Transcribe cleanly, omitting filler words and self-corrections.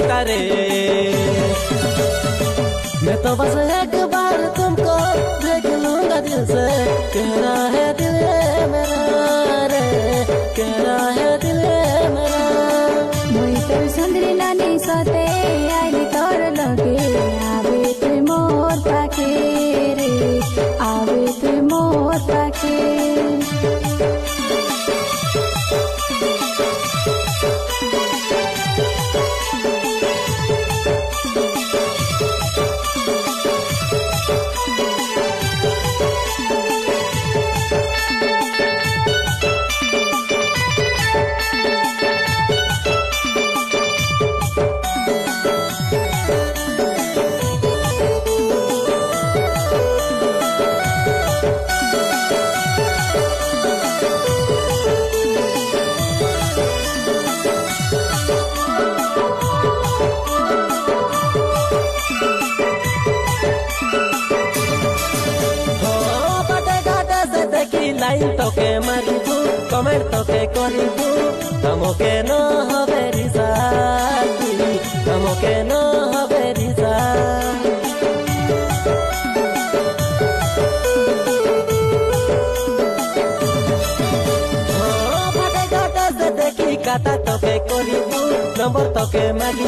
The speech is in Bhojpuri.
करे। मैं तो बस एक बार तुमको देख लूंगा दिल से, कह रहा है दिल मेरा रे, कह रहा है दिल मेरा। मुई तो सुंदरी नानी साथे आइली तोर लगे, आवे तू मोर पाखे रे, आवे तू मोर पाखे। লাইন তোকে মারিবু, কমেন্ট তোকে করিবু, আমাকে ন হবে রিজাল্ট, আমাকে ন হবে রিজাল্ট। ফাটে ঘাটে দেখি কাটা তোকে করিবু, নম্বর তোকে মাগি।